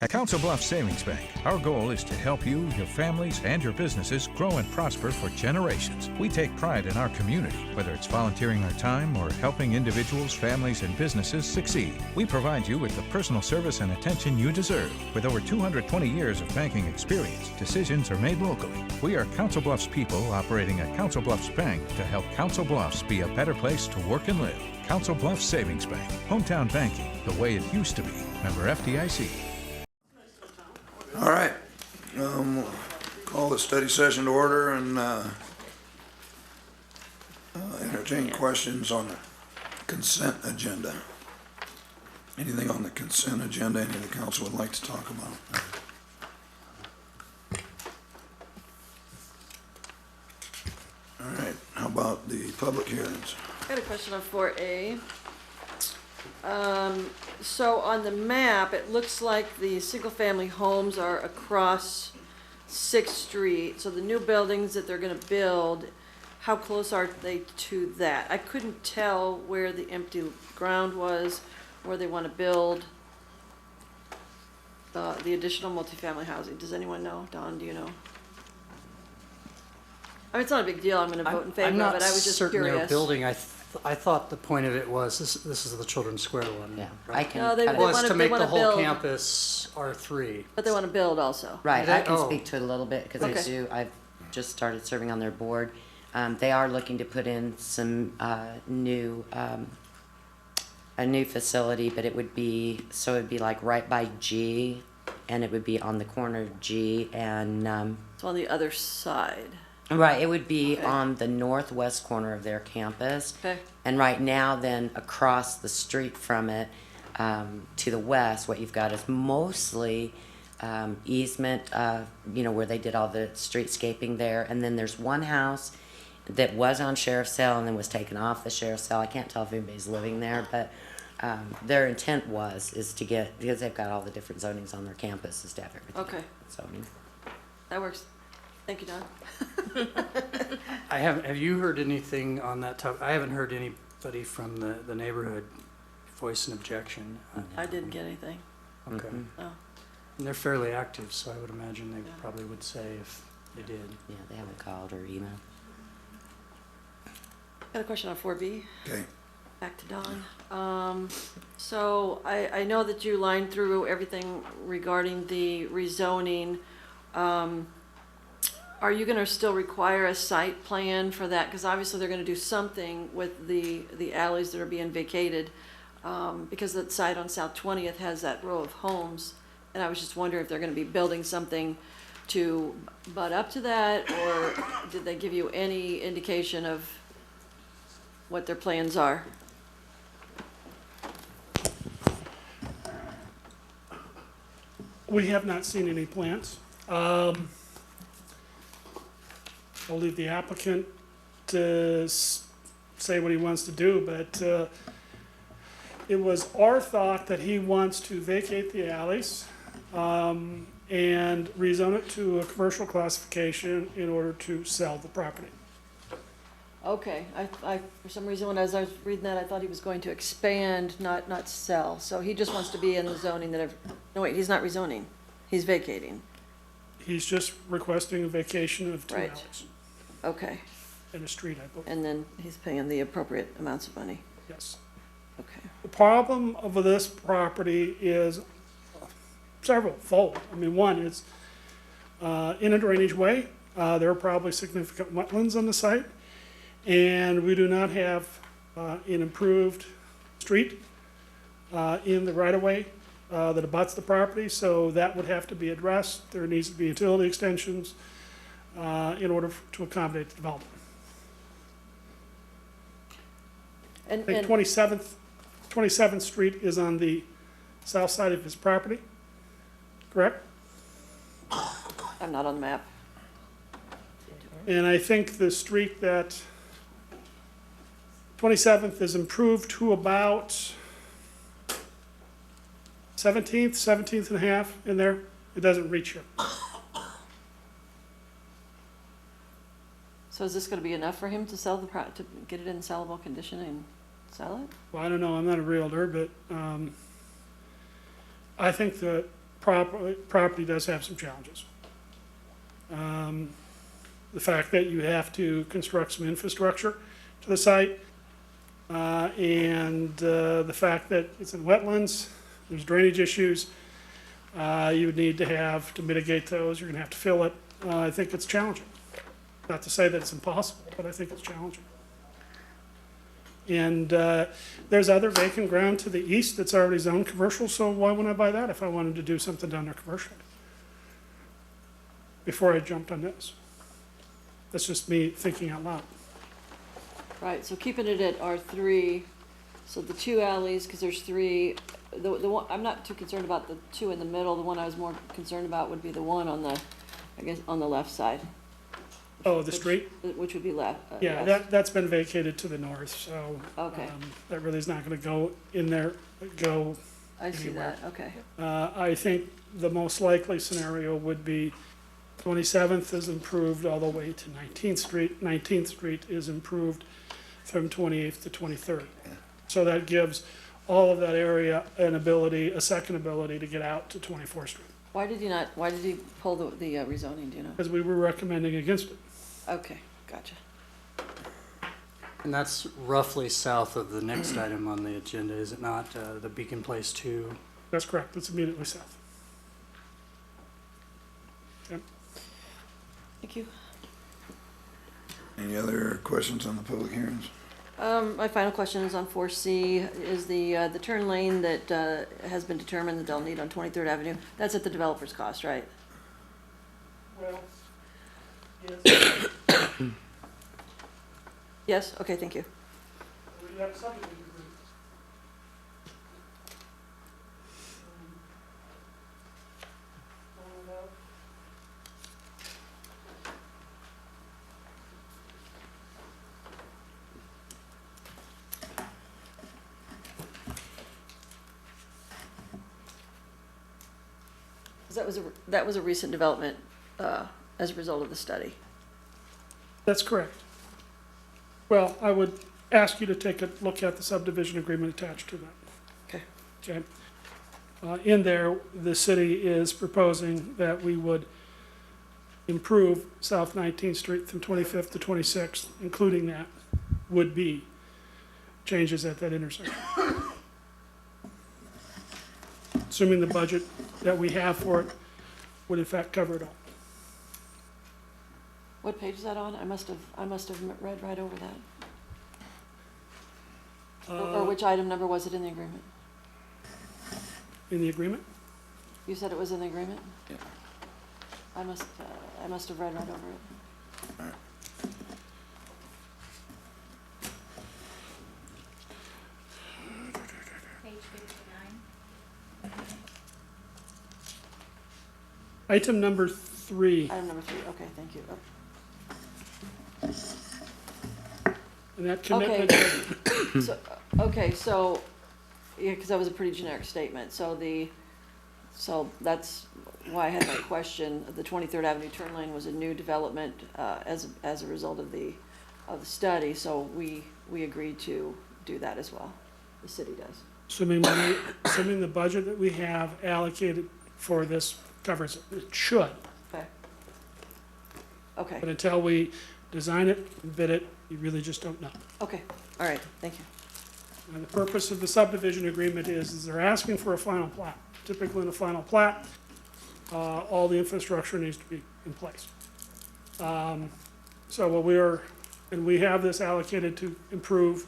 At Council Bluffs Savings Bank, our goal is to help you, your families, and your businesses grow and prosper for generations. We take pride in our community, whether it's volunteering our time or helping individuals, families, and businesses succeed. We provide you with the personal service and attention you deserve. With over 220 years of banking experience, decisions are made locally. We are Council Bluffs people operating at Council Bluffs Bank to help Council Bluffs be a better place to work and live. Council Bluffs Savings Bank, hometown banking, the way it used to be. Member FDIC. All right, call the study session to order and entertain questions on the consent agenda. Anything on the consent agenda any of the council would like to talk about? All right, how about the public hearings? I got a question on 4A. So on the map, it looks like the single-family homes are across 6th Street. So the new buildings that they're going to build, how close are they to that? I couldn't tell where the empty ground was, where they want to build the additional multifamily housing. Does anyone know? Don, do you know? I mean, it's not a big deal. I'm going to vote in favor of it. I was just certain curious. they're building. I thought the point of it was this is the Children's Square one. Yeah, right? I can. No, they cut it. want- Was to make the whole build. campus R3. But they want to build also. Right, I can Oh. speak to it a little bit because Okay. I've just started serving on their board. They are looking to put in some a new facility, but it'd be like right by G, and it would be on the corner of G and It's on the other side. right. It would be Okay. on the northwest corner of their campus. Okay. And right now, then across the street from it, to the west, what you've got is mostly easement, where they did all the streetscaping there. And then there's one house that was on sheriff's sale and then was taken off the sheriff's sale. I can't tell if anybody's living there, but their intent is to get, because they've got all the different zonings on their campus, is to have everything. Okay. Zoning. That works. Thank you, Don. Have you heard anything on that topic? I haven't heard anybody from the neighborhood voice an objection. I didn't get anything. Okay. Mhm. Oh, And they're fairly active, so I would imagine they Yeah. probably would say if they did. Yeah, they haven't called or emailed. got a question on 4B. Okay, Back to Don. So I know that you lined through everything regarding the rezoning. Are you gonna still require a site plan for that? Because obviously they're gonna do something with the alleys that are being vacated, because the site on South 20th has that row of homes. And I was just wondering if they're gonna be building something to butt up to that, or did they give you any indication of what their plans are? We have not seen any plans. I'll leave the applicant to say what he wants to do, but it was our thought that he wants to vacate the alleys and rezone it to a commercial classification in order to sell the property. Okay, I, for some reason, when I was reading that, I thought he was going to expand, not sell. So he just wants to be in the zoning that no, wait, he's not rezoning. He's vacating. He's just requesting a vacation of 2 Right. alleys Okay, and a street, I believe. and then he's paying the appropriate amounts of money. Yes. Okay, The problem of this property is several fold. I mean, one is in a drainage way. There are probably significant wetlands on the site. And we do not have an improved street in the right-of-way that abuts the property, so that would have to be addressed. There needs to be utility extensions in order to accommodate the development. I think and 27th Street is on the south side of his property, correct? I'm not on the map. And I think the street that 27th is improved to about 17th and a half in there. It doesn't reach here. So is this gonna be enough for him to sell to get it in sellable condition and sell it? Well, I don't know, I'm not a realtor, but I think that property does have some challenges. The fact that you have to construct some infrastructure to the site, and the fact that it's in wetlands, there's drainage issues, you would need to mitigate those, you're gonna have to fill it. I think it's challenging. Not to say that it's impossible, but I think it's challenging. And there's other vacant ground to the east that's already zoned commercial, so why wouldn't I buy that if I wanted to do something down there commercially? Before I jumped on this. That's just me thinking out loud. Right, so keeping it at R3, so the two alleys, because there's three, the one, I'm not too concerned about the two in the middle. The one I was more concerned about would be the one on the, I guess, on the left side. Oh, the street? Which would be left. Yeah, west. that's been vacated to the north, so. Okay. That really is not gonna go in there, go. I see anywhere. that, okay. I think the most likely scenario would be 27th is improved all the way to 19th Street. 19th Street is improved from 28th to 23rd. So that gives all of that area a second ability to get out to 24th Street. Why did he pull the rezoning, do you know? Because we were recommending against it. Okay, gotcha. And that's roughly south of the next item on the agenda, is it not? The Beacon Place 2. That's correct, it's immediately south. Yep. Thank you. Any other questions on the public hearings? My final question is on 4C, is the turn lane that has been determined that they'll need on 23rd Avenue, that's at the developer's cost, right? Well, yes. Yes, okay, thank you. We have subdivision agreement. That was a recent development as a result of the study. That's correct. Well, I would ask you to take a look at the subdivision agreement attached to that. Okay. Okay. In there, the city is proposing that we would improve South 19th Street from 25th to 26th, including that would be changes at that intersection. Assuming the budget that we have for it would in fact cover it all. What page is that on? I must have read right over that. Or which item number was it in the agreement? In the agreement? You said it was in the agreement? Yeah. I must have read right over it. All right. Page 59. Item number 3, Item number 3, okay, thank you. and that commitment. Okay, so, yeah, because that was a pretty generic statement, so that's why I had my question. The 23rd Avenue turn lane was a new development, as a result of the study, so we agreed to do that as well. The city does. Assuming the budget that we have allocated for this covers it. It should, Okay. Okay, but until we design it and bid it, you really just don't know. okay, all right, thank you. And the purpose of the subdivision agreement is they're asking for a final plat. Typically in a final plat, all the infrastructure needs to be in place. So we have this allocated to improve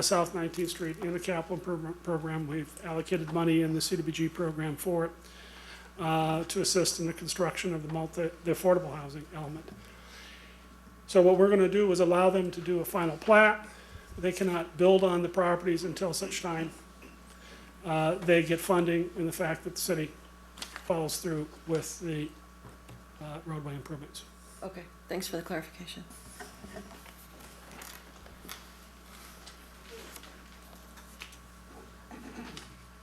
South 19th Street in the capital program. We've allocated money in the CDBG program for it to assist in the construction of the affordable housing element. So what we're gonna do is allow them to do a final plat. They cannot build on the properties until such time they get funding, and the fact that the city follows through with the roadway improvements. Okay, thanks for the clarification.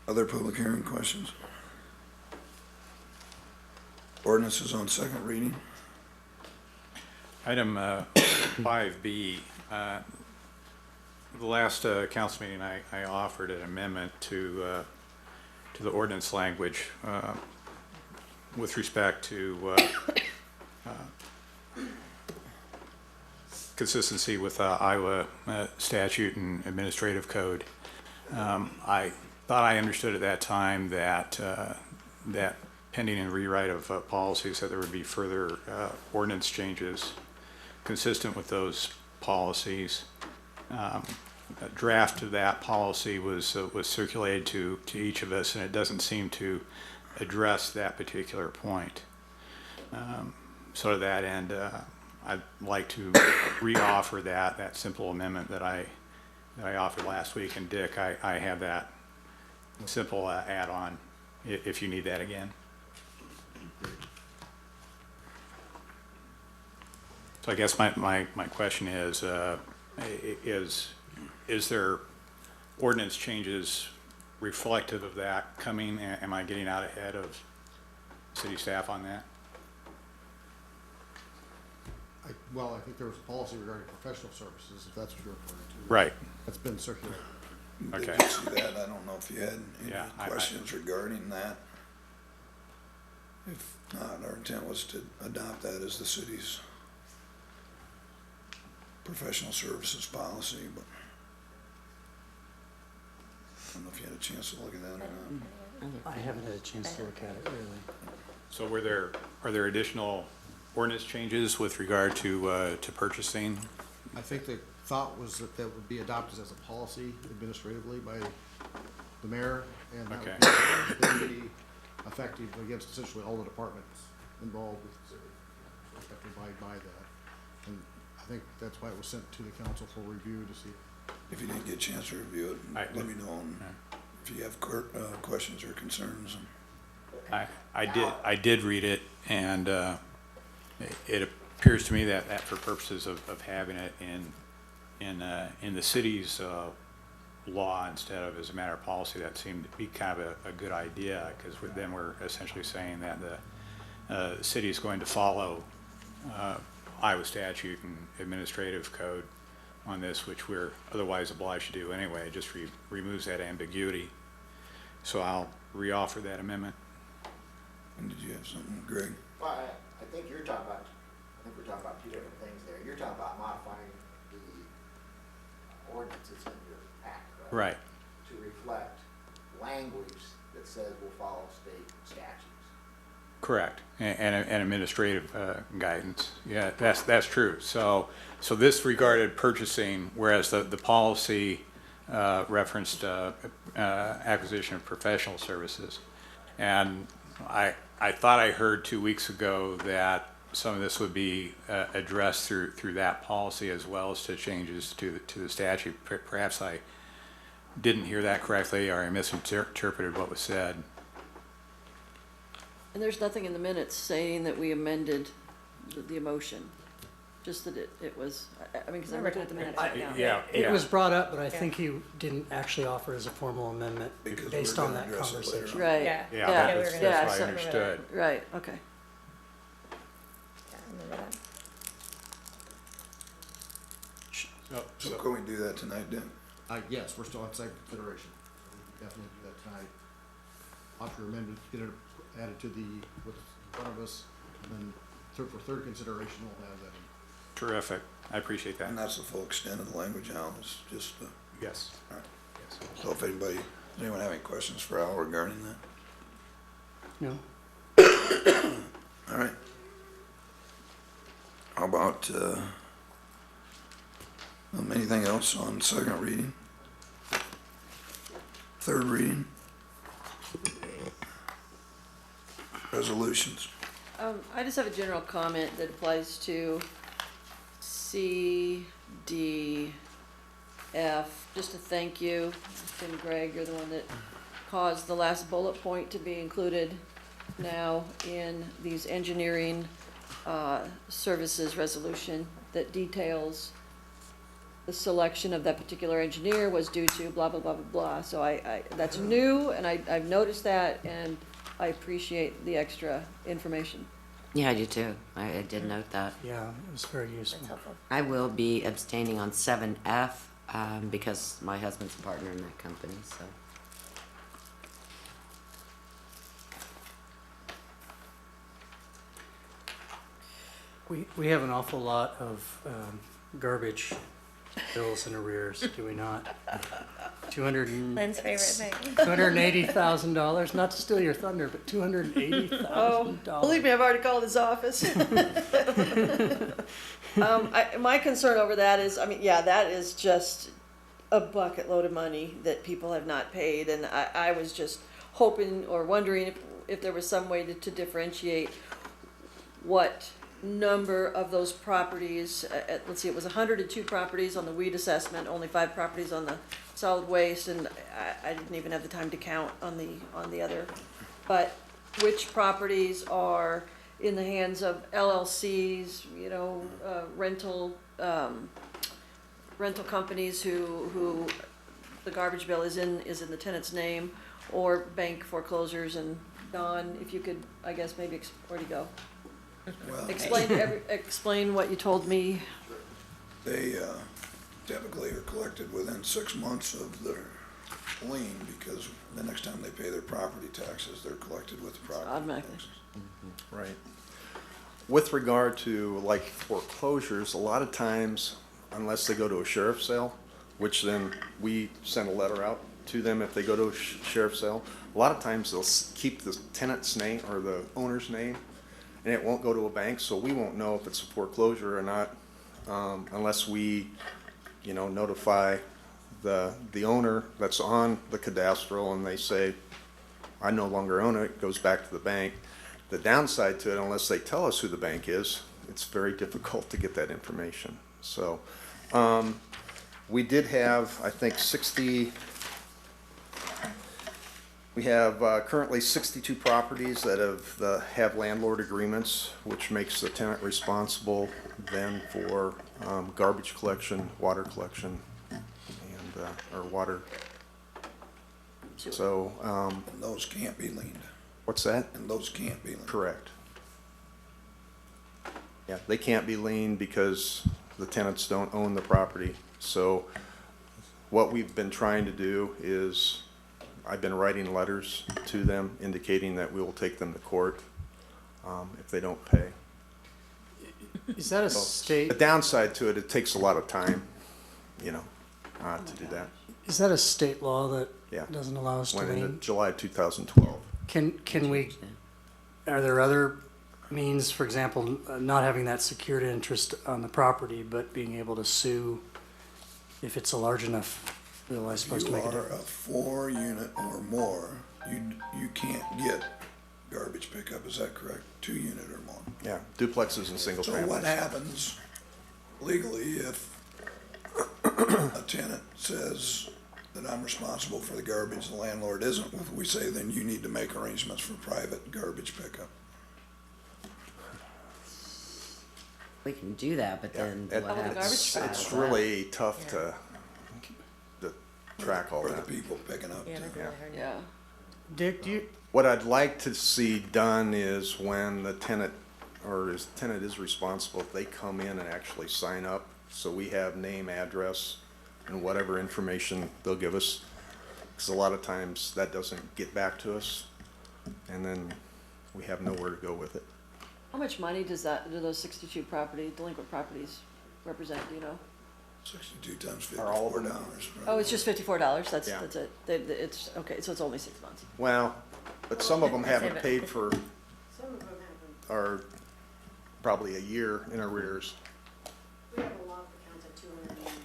Other public hearing questions? Ordinances on second reading. Item 5B, the last council meeting, I offered an amendment to the ordinance language with respect to consistency with Iowa statute and administrative code. I thought I understood at that time that that pending a rewrite of policies, that there would be further ordinance changes consistent with those policies. A draft of that policy was circulated to each of us, and it doesn't seem to address that particular point. So to that end, I'd like to re-offer that simple amendment that I offered last week. And Dick, I have that simple add-on if you need that again. So I guess my question is there ordinance changes reflective of that coming? Am I getting out ahead of city staff on that? Well, I think there was a policy regarding professional services, if that's what you're referring to. Right. That's been circulated. Okay. Did you see that? I don't know if you had any Yeah, I- questions regarding that. If not, our intent was to adopt that as the city's professional services policy, but I don't know if you had a chance to look at that or not. I haven't had a chance to look at it, really. So are there additional ordinance changes with regard to purchasing? I think the thought was that that would be adopted as a policy administratively by the mayor, and that would then be effective against essentially all the departments involved with the city. So we have to abide by that. And I think that's why it was sent to the council for review to see. If you didn't get a chance to review it, let me know and if you have questions or concerns. I did read it, and it appears to me that for purposes of having it in the city's law instead of as a matter of policy, that seemed to be kind of a good idea, because then we're essentially saying that the city is going to follow Iowa statute and administrative code on this, which we're otherwise obliged to do anyway. It just removes that ambiguity. So I'll re-offer that amendment. And did you have something, Greg? Well, I think we're talking about two different things there. You're talking about modifying the ordinances in your act, right? Right. To reflect language that says we'll follow state statutes. Correct, and administrative guidance. Yeah, that's true. So this regarded purchasing, whereas the policy referenced acquisition of professional services. And I thought I heard 2 weeks ago that some of this would be addressed through that policy as well as to changes to the statute. Perhaps I didn't hear that correctly, or I misinterpreted what was said. And there's nothing in the minutes saying that we amended the motion, just that it was, I mean, because I'm looking at the minutes right now. Yeah, It was brought up, but I think you didn't actually offer as a formal amendment Because based we're on gonna that address it later conversation. on. Right. Yeah. Yeah, Yeah, we were gonna that's what I so- understood. Right, okay. Yeah, I remember that. So can we do that tonight, Dan? Yes, we're still on second consideration. We can definitely do that tonight. After amendment, get it added to what's in front of us, and then for third consideration, we'll have that in. Terrific. I appreciate that. And that's the full extent of the language, Al, it's just, Yes. all right. Yes. So if does anyone have any questions for Al regarding that? No? All right. How about, anything else on second reading? Third reading? Resolutions. I just have a general comment that applies to C, D, F. Just to thank you, and Greg, you're the one that caused the last bullet point to be included now in these engineering services resolution that details the selection of that particular engineer was due to blah, blah, blah, blah, blah. So that's new, and I've noticed that, and I appreciate the extra information. Yeah, I do too. I did note that. Yeah, it was very useful. That's helpful. I will be abstaining on 7F because my husband's a partner in that company, so. We have an awful lot of garbage bills in arrears, do we not? Lynn's favorite thing. $280,000, not to steal your thunder, but $280,000. Believe me, I've already called his office. My concern over that is, I mean, yeah, that is just a bucket load of money that people have not paid, and I was just hoping or wondering if there was some way to differentiate what number of those properties, let's see, it was 102 properties on the weed assessment, only 5 properties on the solid waste, and I didn't even have the time to count on the other. But which properties are in the hands of LLCs, you know, rental companies who the garbage bill is in the tenant's name, or bank foreclosures. And Don, if you could, I guess maybe, where'd he go? Well, Explain what you told me. they typically are collected within 6 months of their lien, because the next time they pay their property taxes, they're collected with the property Automatically. taxes. Right. With regard to like foreclosures, a lot of times, unless they go to a sheriff's sale, which then we send a letter out to them if they go to a sheriff's sale, a lot of times they'll keep the tenant's name or the owner's name, and it won't go to a bank, so we won't know if it's a foreclosure or not, unless we, you know, notify the owner that's on the cadastral, and they say, I no longer own it, it goes back to the bank. The downside to it, unless they tell us who the bank is, it's very difficult to get that information. So, we did have, I think, we have currently 62 properties that have landlord agreements, which makes the tenant responsible then for garbage collection, water collection, and or water. So, And those can't be liened, what's that? and those can't be liened. Correct. Yeah, they can't be liened because the tenants don't own the property. So what we've been trying to do is, I've been writing letters to them indicating that we will take them to court if they don't pay. Is that a The state, downside to it, it takes a lot of time, you know, to do that. is that a state law that Yeah. doesn't allow us to Went into lien? July 2012. Can we, are there other means, for example, not having that secured interest on the property, but being able to sue if it's a large enough bill, I suppose, If to you make a are a difference? 4-unit or more, you can't get garbage pickup, is that correct? 2-unit or more. Yeah, duplexes and single So families. what happens legally if a tenant says that I'm responsible for the garbage, the landlord isn't? If we say, then you need to make arrangements for private garbage pickup. We can do that, but then Yeah, what the happens? garbage truck. It's really tough to track all Or the that. people picking up. Yeah, too. that's really hard. Yeah. Dick, do you, What I'd like to see done is when the tenant or his tenant is responsible, if they come in and actually sign up, so we have name, address, and whatever information they'll give us. Because a lot of times that doesn't get back to us, and then we have nowhere to go with it. How much money do those 62 delinquent properties represent, do you know? 62 times Are all of $54. them- Oh, it's just $54, that's Yeah. it. It's, okay, so it's only 6 months. Well, but some of them haven't Save it. paid for, or probably a year in arrears. We have a lot of accounts at 272.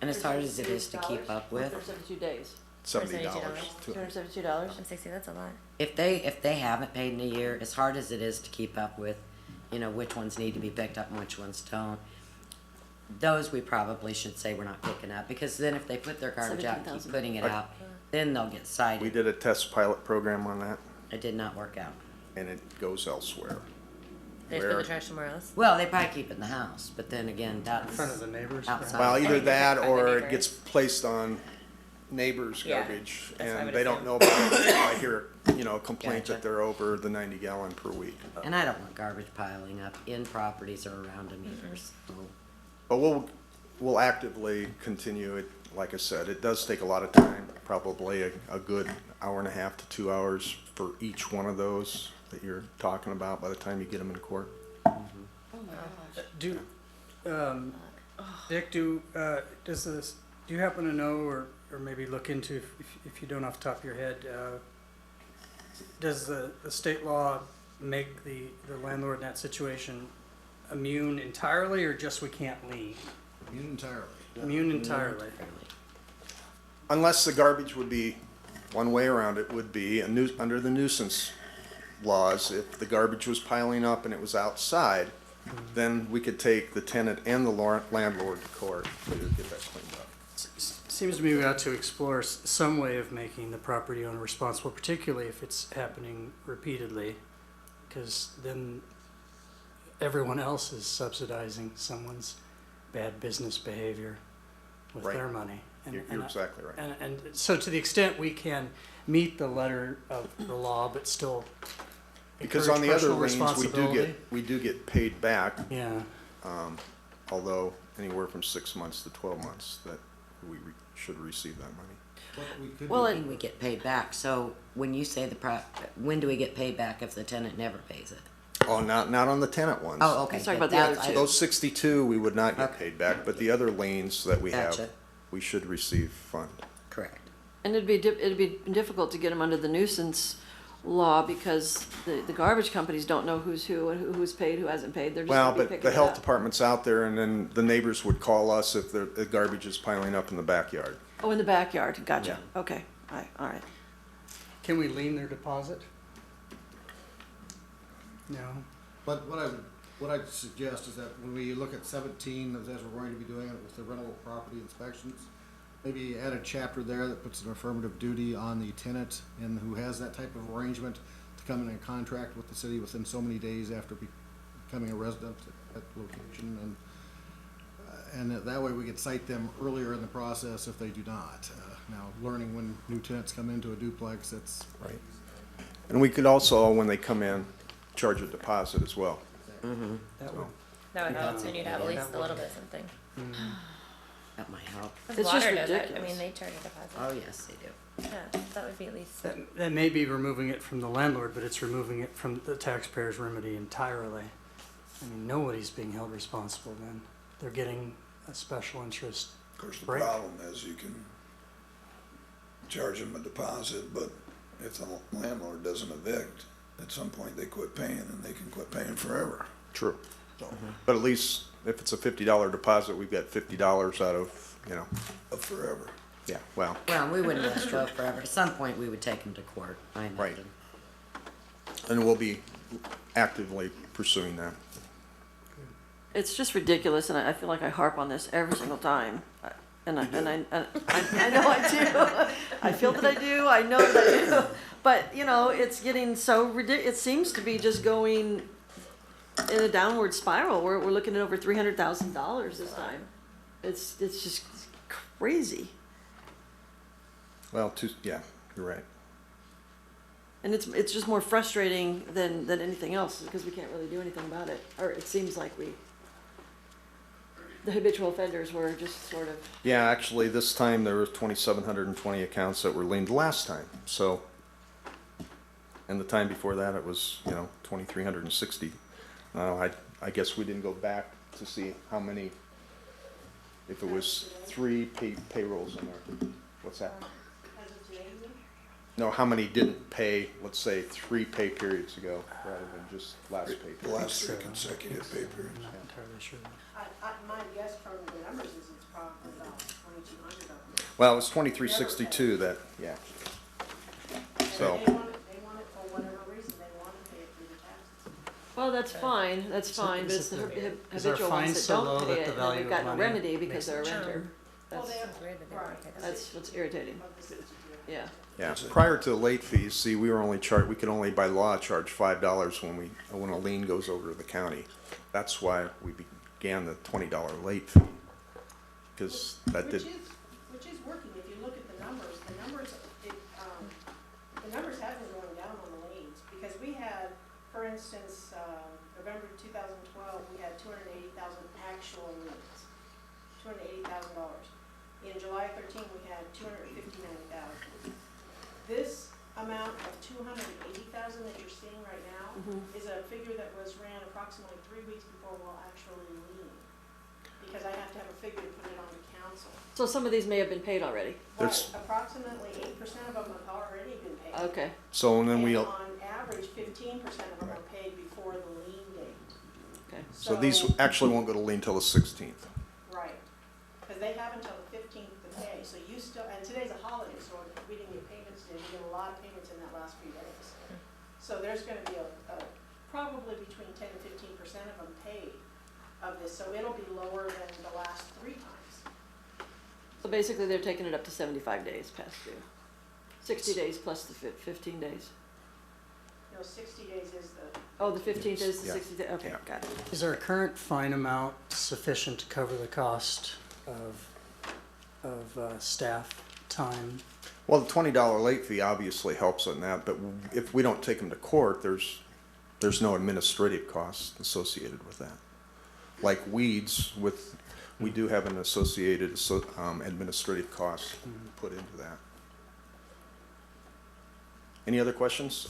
And as hard as it is to keep up with, 272 days, $70. $272. $160, that's a lot. if they haven't paid in a year, as hard as it is to keep up with, you know, which ones need to be picked up and which ones don't, those we probably should say we're not picking up, because then if they put their garbage out and keep 17,000. putting it out, then they'll get cited. We did a test pilot program on that, It did not work out. and it goes elsewhere. They just put Where- the trash somewhere else. Well, they probably keep it in the house, but then again, that's in front of the neighbors? outside. Well, either that By the or it neighbors. gets placed on neighbors' Yeah, garbage, that's what I and would they don't assume. know about it. I hear, you know, a complaint Gotcha. that they're over the 90 gallon per week. And I don't want garbage piling up in properties or around them either, so. But we'll actively continue it. Like I said, it does take a lot of time, probably a good hour and a half to 2 hours for each one of those. that you're talking about by the time you get them in court. Do, Dick, do you happen to know, or maybe look into, if you don't off the top of your head, does the state law make the landlord in that situation immune entirely, or just we can't lien? Immune entirely. Immune entirely. Unless the garbage would be, one way around it would be under the nuisance laws, if the garbage was piling up and it was outside, then we could take the tenant and the landlord to court to get that cleaned up. Seems to me we ought to explore some way of making the property owner responsible, particularly if it's happening repeatedly, because then everyone else is subsidizing someone's bad business behavior with Right. their money. You're exactly right. And so to the extent we can meet the letter of the law, but still Because encourage on the other personal liens, responsibility. we do get paid back, Yeah, although anywhere from 6 months to 12 months that we should receive that money. What we could Well, do- it- When we get paid back, so when you say when do we get paid back if the tenant never pays it? Oh, not on the tenant ones. Oh, okay. Let's talk good. about the other That's- two. Those 62, we would not get Okay. paid back, but the other liens that we have, Gotcha. we should receive fund. Correct. And it'd be difficult to get them under the nuisance law because the garbage companies don't know who's who and who's paid, who hasn't paid. They're just Well, gonna be but picking the it health up. department's out there, and then the neighbors would call us if the garbage is piling up in the backyard. Oh, in the backyard, gotcha, Yeah. okay, all right. can we lien their deposit? No. But what I'd suggest is that when we look at 17, as we're going to be doing it with the rental property inspections, maybe add a chapter there that puts an affirmative duty on the tenant and who has that type of arrangement to come in contract with the city within so many days after becoming a resident at the location. And that way we could cite them earlier in the process if they do not. Now, learning when new tenants come into a duplex, that's Right. And we could also, when they come in, charge a deposit as well. That would, That would help, and you'd have at least a little bit of something. That might help. Because It's just water does it, I ridiculous. mean, they charge a deposit. Oh, yes, they do. Yeah, that would be at least, that may be removing it from the landlord, but it's removing it from the taxpayer's remedy entirely. I mean, nobody's being held responsible then. They're getting a special interest. Of course, the Break. problem is you can charge them a deposit, but if the landlord doesn't evict, at some point they quit paying and they can quit paying forever. True. So, But at least if it's a $50 deposit, we've got $50 out of, forever. yeah, well, Well, we wouldn't let it go forever. At some point, we would take them to court, I Right. imagine. and we'll be actively pursuing that. It's just ridiculous, and I feel like I harp on this every single time. And I know I do. I feel that I do, I know that I do. But, it's getting so it seems to be just going in a downward spiral. We're looking at over $300,000 this time. It's just crazy. Well, yeah, you're right. And it's just more frustrating than anything else, because we can't really do anything about it. Or it seems like the habitual offenders were just sort of, Yeah, actually, this time there were 2,720 accounts that were liened last time, so. And the time before that, it was, 2,360. I guess we didn't go back to see how many, if it was 3 payrolls in there. What's that? As of today, you mean? No, how many didn't pay, let's say, 3 pay periods ago, rather than just last pay The period. last 3 consecutive pay periods. I'm not entirely sure. My guess from the numbers is it's probably about 2,200 of them. Well, it was 2,362 that, yeah. So, They want it for whatever reason, they want to pay it through the taxes. well, that's fine, but is it's the it is our habitual fine ones that so low don't that pay it, the and then value they've of got no money remedy because makes they're a it renter. Well, That's, they it's weird that they don't pay that. that's what's irritating, of the city to do it. yeah. yeah, prior to the late fees, see, we could only by law charge $5 when a lien goes over to the county. That's why we began the $20 late fee, because that did, Which is working, if you look at the numbers have been going down on the liens, because we had, for instance, November 2012, we had 280,000 actual liens, $280,000. In July 13, we had 259,000. This amount of 280,000 that you're seeing right now is a figure that was ran approximately 3 weeks before we'll actually lien. Because I have to have a figure to put it on the council. So some of these may have been paid already. There's- But approximately 8% of them have already been paid. Okay, So, and then we, And on average, 15% of them are paid before the lien date. okay. so these actually won't go to lien till the 16th. Right, because they have until the 15th to pay, so you still, and today's a holiday, so we didn't get payments today, we get a lot of payments in that last few days. So there's gonna be probably between 10 and 15% of them paid of this, so it'll be lower than the last 3 times. So basically, they're taking it up to 75 days past due. 60 days plus the 15 days. You know, 60 days is the, Oh, the 15th is the Yeah. 60 days, okay, Yeah. got it. Is our current fine amount sufficient to cover the cost of staff time? Well, the $20 late fee obviously helps in that, but if we don't take them to court, there's no administrative costs associated with that. Like weeds, we do have an associated administrative cost put into that. Any other questions?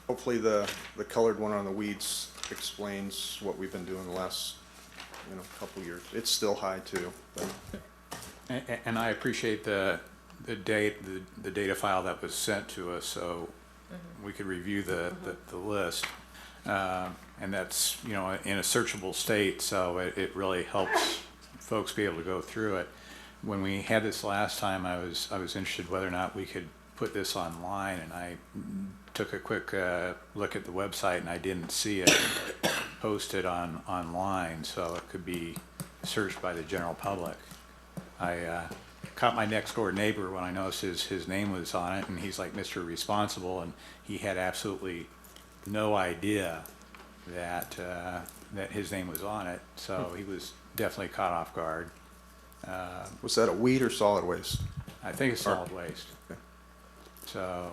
Hopefully the colored one on the weeds explains what we've been doing the last, couple years. It's still high too, but. And I appreciate the data file that was sent to us, so we could review the list. And that's, in a searchable state, so it really helps folks be able to go through it. When we had this last time, I was interested whether or not we could put this online, and I took a quick look at the website, and I didn't see it posted online, so it could be searched by the general public. I caught my next door neighbor when I noticed his name was on it, and he's like Mr. Responsible, and he had absolutely no idea that his name was on it, so he was definitely caught off guard. Was that a weed or solid waste? I think it's solid waste. Okay. So,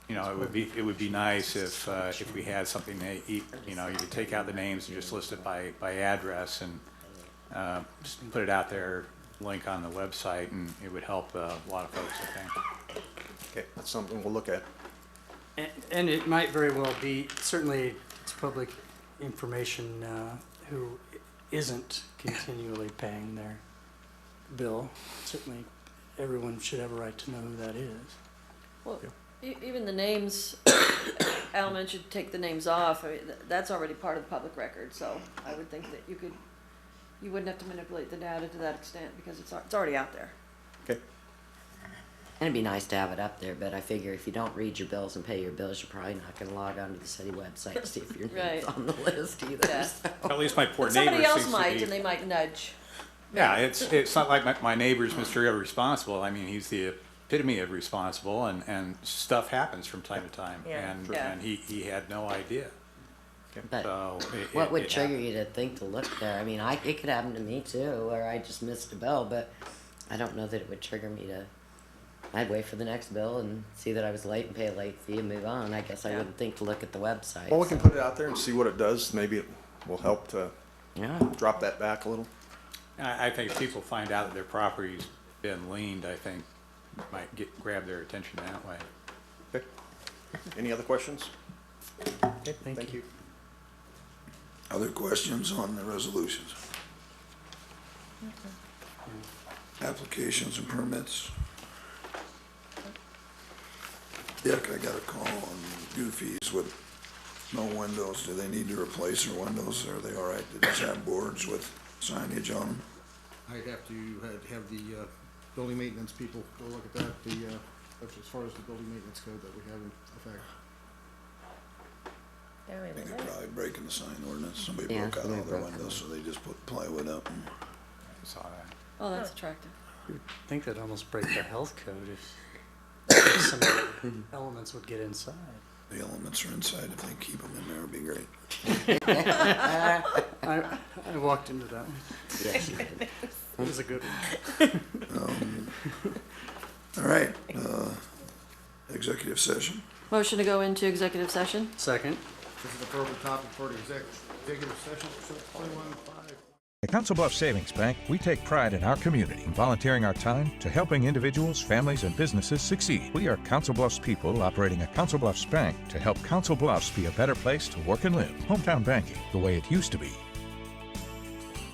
it would be nice if we had something that, you could take out the names and just list it by address and just put it out there, link on the website, and it would help a lot of folks, I think. Okay, that's something we'll look at. And it might very well be, certainly it's public information, who isn't continually paying their bill. Certainly everyone should have a right to know who that is. Well, even the names, Al mentioned take the names off, I mean, that's already part of the public record, so I would think that you wouldn't have to manipulate the data to that extent, because it's already out there. Okay. And it'd be nice to have it up there, but I figure if you don't read your bills and pay your bills, you're probably not gonna log on to the city website to see if your name's Right. on the list either. Yeah. so. At least my poor But neighbor somebody else seems to might, be. and they might nudge. Yeah, it's not like my neighbor's Mr. Irresponsible. I mean, he's the epitome of responsible, and stuff happens from time to time. Yeah. And he had no idea. But So what would it trigger happened. you to think to look there? I mean, it could happen to me too, where I just missed a bill, but I don't know that it would trigger me to. I'd wait for the next bill and see that I was late and pay a late fee and move on. I guess I Yeah. wouldn't think to look at the website. Well, we can put it out there and see what it does. Maybe it will help to Yeah. drop that back a little. I think if people find out that their property's been liened, I think might grab their attention that way. Okay. Any other questions? Okay, thank you. Other questions on the resolutions? Applications and permits? Dick, I got a call on Goofy's with no windows. Do they need to replace their windows? Are they all right to just have boards with signage on them? I'd have to have the building maintenance people go look at that, as far as the building maintenance code that we have in effect. There we I think go. they're probably breaking the sign ordinance. Somebody Yeah, broke out all somebody their broke windows, so they just put plywood up. And I saw that. Oh, that's attractive. I think that'd almost break the health code if some of the elements would get inside. the elements are inside. If they keep them in there, it'd be great. I walked into that one. Yes, you did. It was a good one. All right, executive session. Motion to go into executive session? Second. This is the appropriate topic for the executive session, 21-5. At Council Bluffs Savings Bank, we take pride in our community and volunteering our time to helping individuals, families, and businesses succeed. We are Council Bluffs people operating a Council Bluffs bank to help Council Bluffs be a better place to work and live. Hometown banking, the way it used to be.